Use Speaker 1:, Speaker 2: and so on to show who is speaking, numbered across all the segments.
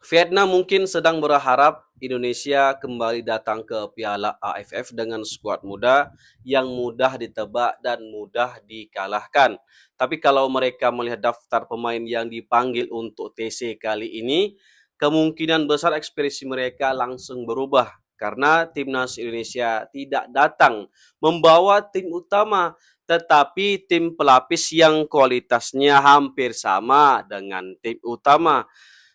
Speaker 1: Vietnam mungkin sedang berharap Indonesia kembali datang ke Piala AFF dengan skuad muda yang mudah ditebak dan mudah dikalahkan. Tapi kalau mereka melihat daftar pemain yang dipanggil untuk TC kali ini, kemungkinan besar ekspresi mereka langsung berubah karena timnas Indonesia tidak datang membawa tim utama, tetapi tim pelapis yang kualitasnya hampir sama dengan tim utama.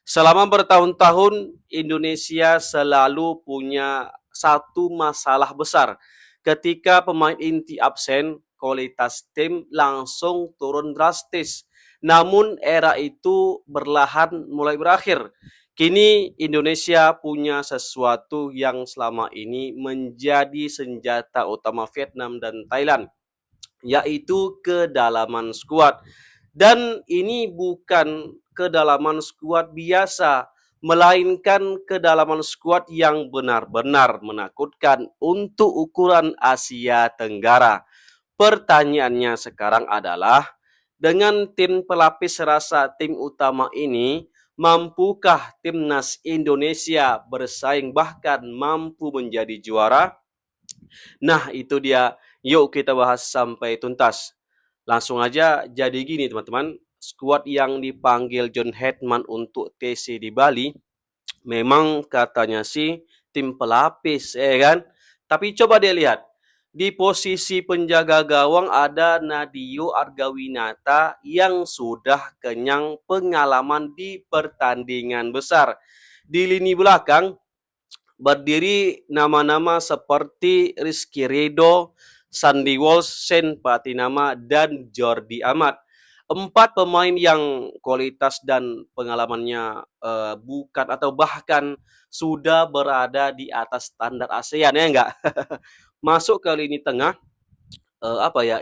Speaker 1: Selama bertahun-tahun, Indonesia selalu punya satu masalah besar. Ketika pemain inti absen, kualitas tim langsung turun drastis. Namun era itu berlahan mulai berakhir. Kini Indonesia punya sesuatu yang selama ini menjadi senjata utama Vietnam dan Thailand, yaitu kedalaman skuad. Dan ini bukan kedalaman skuad biasa, melainkan kedalaman skuad yang benar-benar menakutkan untuk ukuran Asia Tenggara. Pertanyaannya sekarang adalah, dengan tim pelapis serasa tim utama ini, mampukah timnas Indonesia bersaing bahkan mampu menjadi juara? Nah, itu dia. Yuk kita bahas sampai tuntas. Langsung aja, jadi gini teman-teman, skuad yang dipanggil John Hetman untuk TC di Bali memang katanya sih tim pelapis, ya kan? Tapi coba dia lihat, di posisi penjaga gawang ada Nadio Argawinata yang sudah kenyang pengalaman di pertandingan besar. Di lini belakang berdiri nama-nama seperti Rizky Ridho, Sandy Walsh, Sen Patinama, dan Jordi Amat. Empat pemain yang kualitas dan pengalamannya bukan atau bahkan sudah berada di atas standar ASEAN, ya enggak? Masuk ke lini tengah,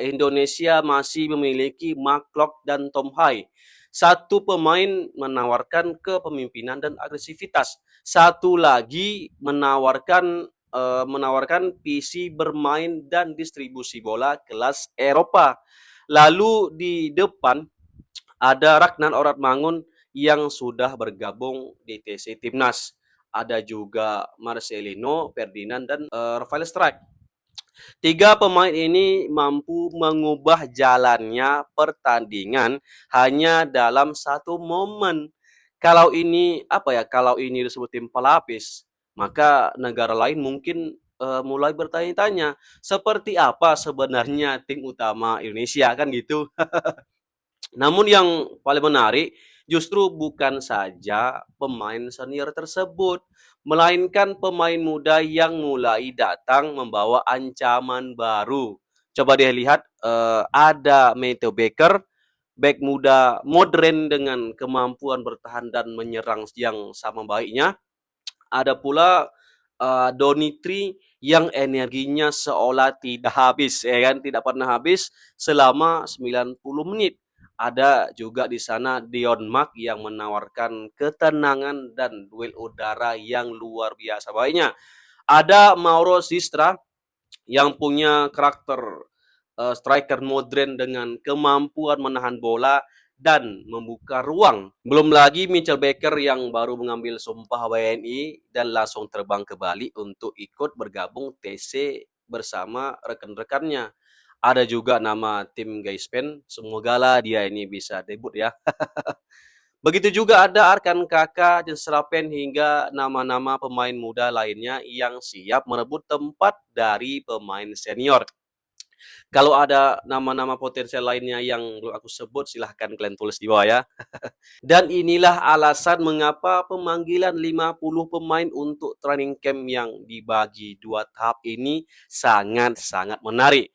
Speaker 1: Indonesia masih memiliki Mark Klok dan Tom Hai. Satu pemain menawarkan kepemimpinan dan agresivitas. Satu lagi menawarkan visi bermain dan distribusi bola kelas Eropa. Lalu di depan ada Ragnar Oratmangun yang sudah bergabung di TC Timnas. Ada juga Marcelino, Ferdinand, dan Rafael Strike. Tiga pemain ini mampu mengubah jalannya pertandingan hanya dalam satu momen. Kalau ini disebut tim pelapis, maka negara lain mungkin mulai bertanya-tanya, seperti apa sebenarnya tim utama Indonesia, kan gitu. Namun yang paling menarik justru bukan saja pemain senior tersebut, melainkan pemain muda yang mulai datang membawa ancaman baru. Coba dia lihat, ada Matthew Baker, back muda modern dengan kemampuan bertahan dan menyerang yang sama baiknya. Ada pula Donitri yang energinya seolah tidak habis, ya kan, tidak pernah habis selama 90 menit. Ada juga di sana Dion Mark yang menawarkan ketenangan dan duel udara yang luar biasa baiknya. Ada Mauro Sistra yang punya karakter striker modern dengan kemampuan menahan bola dan membuka ruang. Belum lagi Mitchell Baker yang baru mengambil sumpah WNI dan langsung terbang ke Bali untuk ikut bergabung TC bersama rekan-rekannya. Ada juga nama tim Gaispen, semoga lah dia ini bisa debut ya. Begitu juga ada Arkan Kakak dan Serapen hingga nama-nama pemain muda lainnya yang siap merebut tempat dari pemain senior. Kalau ada nama-nama potensial lainnya yang belum aku sebut, silahkan kalian tulis di bawah ya. Dan inilah alasan mengapa pemanggilan 50 pemain untuk training camp yang dibagi dua tahap ini sangat-sangat menarik.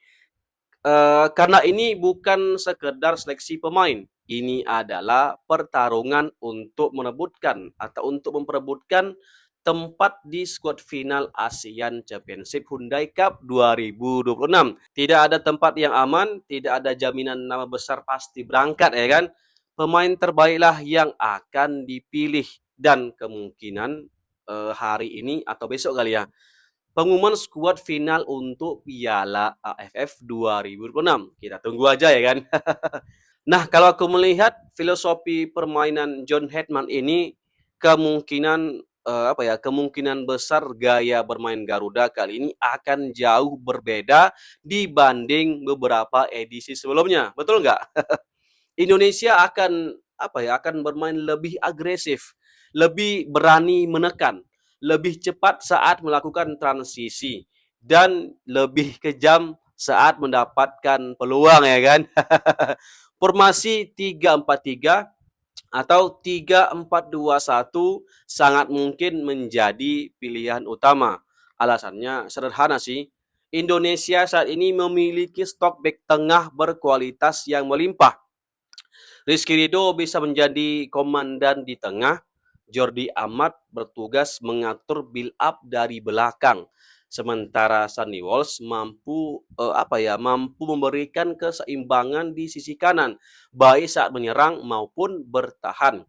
Speaker 1: Karena ini bukan sekedar seleksi pemain, ini adalah pertarungan untuk merebutkan atau untuk memperebutkan tempat di skuad final ASEAN Championship Hyundai Cup 2026. Tidak ada tempat yang aman, tidak ada jaminan nama besar pasti berangkat, ya kan? Pemain terbaiklah yang akan dipilih dan kemungkinan hari ini atau besok kali ya, pengumuman skuad final untuk Piala AFF 2026. Kita tunggu aja, ya kan. Nah, kalau aku melihat filosofi permainan John Hetman ini kemungkinan besar gaya bermain Garuda kali ini akan jauh berbeda dibanding beberapa edisi sebelumnya, betul nggak? Indonesia akan bermain lebih agresif, lebih berani menekan, lebih cepat saat melakukan transisi, dan lebih kejam saat mendapatkan peluang, ya kan? Formasi 3-4-3 atau 3-4-2-1 sangat mungkin menjadi pilihan utama. Alasannya sederhana sih. Indonesia saat ini memiliki stok bek tengah berkualitas yang melimpah. Rizky Ridho bisa menjadi komandan di tengah, Jordi Amat bertugas mengatur build up dari belakang. Sementara Sandy Walsh mampu memberikan keseimbangan di sisi kanan, baik saat menyerang maupun bertahan.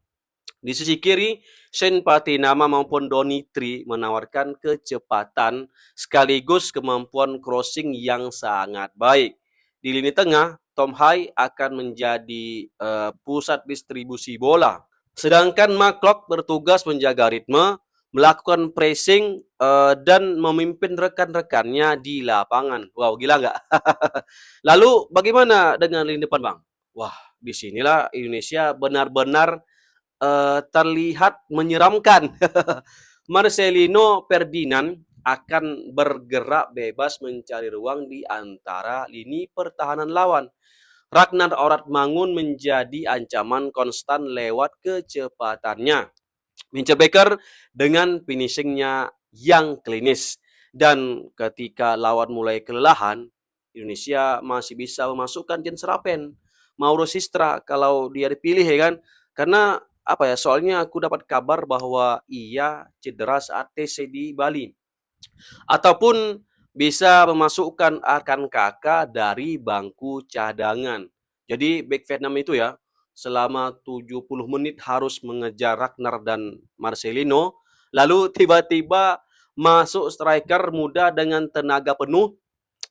Speaker 1: Di sisi kiri, Shane Patinama maupun Donitri menawarkan kecepatan sekaligus kemampuan crossing yang sangat baik. Di lini tengah, Tom Hai akan menjadi pusat distribusi bola. Sedangkan McClough bertugas menjaga ritme, melakukan pressing, dan memimpin rekan-rekannya di lapangan. Wow, gila nggak? Lalu bagaimana dengan lini depan, Bang? Wah, disinilah Indonesia benar-benar terlihat menyeramkan. Marcelino Ferdinand akan bergerak bebas mencari ruang di antara lini pertahanan lawan. Ragnar Oratmangun menjadi ancaman konstan lewat kecepatannya. Mitchell Baker dengan finishingnya yang klinis. Dan ketika lawan mulai kelelahan, Indonesia masih bisa memasukkan Jens Rappen, Mauro Sistra kalau dia dipilih, ya kan? Karena soalnya aku dapat kabar bahwa ia cedera saat TC di Bali. Ataupun bisa memasukkan Arkan Kakak dari bangku cadangan. Jadi back Vietnam itu ya, selama 70 menit harus mengejar Ragnar dan Marcelino, lalu tiba-tiba masuk striker muda dengan tenaga penuh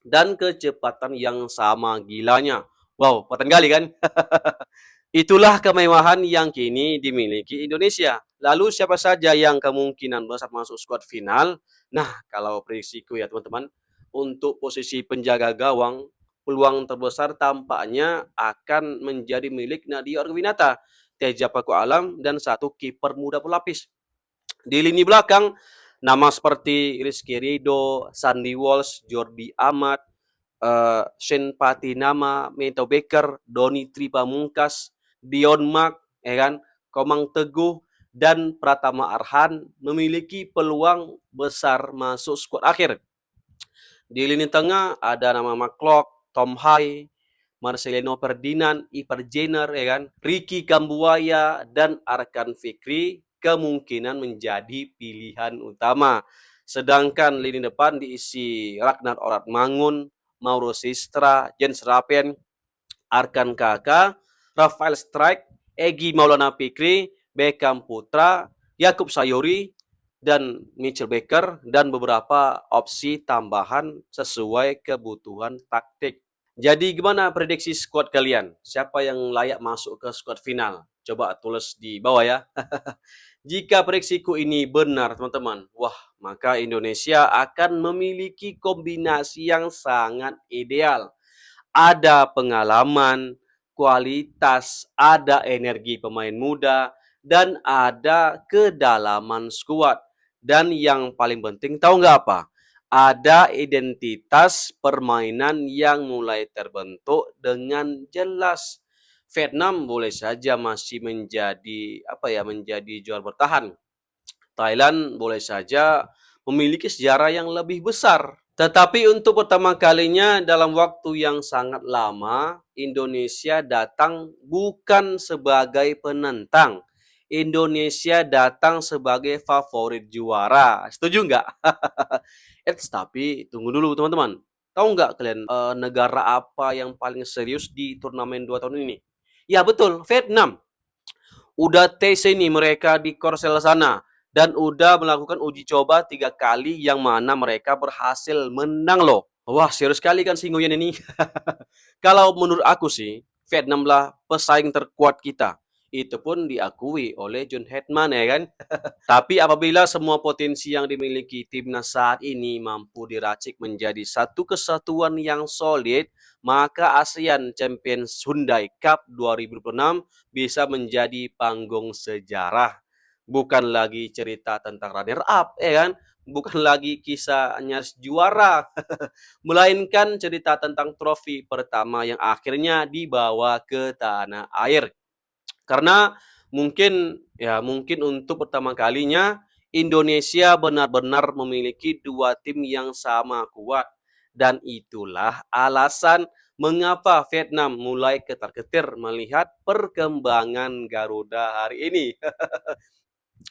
Speaker 1: dan kecepatan yang sama gilanya. Wow, paten kali kan? Itulah kemewahan yang kini dimiliki Indonesia. Lalu siapa saja yang kemungkinan besar masuk skuad final? Nah, kalau prediksiku ya teman-teman, untuk posisi penjaga gawang, peluang terbesar tampaknya akan menjadi milik Nadia Argawinata, Teja Paku Alam, dan satu kiper muda pelapis. Di lini belakang, nama seperti Rizky Ridho, Sandy Walsh, Jordi Amat, Shane Patinama, Meto Baker, Doni Tripamungkas, Dion Mark, ya kan, Komang Teguh, dan Pratama Arhan memiliki peluang besar masuk skuad akhir. Di lini tengah ada nama McClough, Tom Hai, Marcelino Ferdinand, Ipar Jenner, ya kan, Ricky Kambuaya, dan Arkan Fikri kemungkinan menjadi pilihan utama. Sedangkan lini depan diisi Ragnar Oratmangun, Mauro Sistra, Jens Rappen, Arkan Kakak, Rafael Strike, Egi Maulana Fikri, Beckham Putra, Yakub Sayuri, dan Mitchell Baker, dan beberapa opsi tambahan sesuai kebutuhan taktik. Jadi gimana prediksi skuad kalian? Siapa yang layak masuk ke skuad final? Coba tulis di bawah ya. Jika prediksiku ini benar teman-teman, wah maka Indonesia akan memiliki kombinasi yang sangat ideal. Ada pengalaman, kualitas, ada energi pemain muda, dan ada kedalaman skuad. Dan yang paling penting tahu nggak apa? Ada identitas permainan yang mulai terbentuk dengan jelas. Vietnam boleh saja masih menjadi juara bertahan. Thailand boleh saja memiliki sejarah yang lebih besar. Tetapi untuk pertama kalinya dalam waktu yang sangat lama, Indonesia datang bukan sebagai penentang. Indonesia datang sebagai favorit juara. Setuju nggak? Tapi tunggu dulu teman-teman. Tahu nggak kalian negara apa yang paling serius di turnamen 2 tahun ini? Ya betul, Vietnam. Udah tes ini mereka di Korsel sana dan udah melakukan uji coba 3 kali yang mana mereka berhasil menang loh. Wah, serius sekali kan si Nguyen ini. Kalau menurut aku sih, Vietnam lah pesaing terkuat kita. Itu pun diakui oleh John Hetman ya kan. Tapi apabila semua potensi yang dimiliki timnas saat ini mampu diracik menjadi satu kesatuan yang solid, maka ASEAN Champions Hyundai Cup 2026 bisa menjadi panggung sejarah. Bukan lagi cerita tentang runner up, ya kan? Bukan lagi kisah nyaris juara, melainkan cerita tentang trofi pertama yang akhirnya dibawa ke tanah air. Karena mungkin untuk pertama kalinya Indonesia benar-benar memiliki dua tim yang sama kuat dan itulah alasan mengapa Vietnam mulai ketar-ketir melihat perkembangan Garuda hari ini.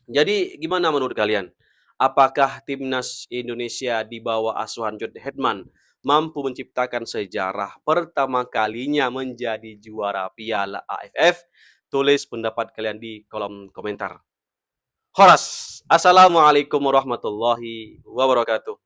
Speaker 1: Jadi gimana menurut kalian? Apakah timnas Indonesia di bawah asuhan John Hetman mampu menciptakan sejarah pertama kalinya menjadi juara Piala AFF? Tulis pendapat kalian di kolom komentar. Horas. Assalamualaikum warahmatullahi wabarakatuh.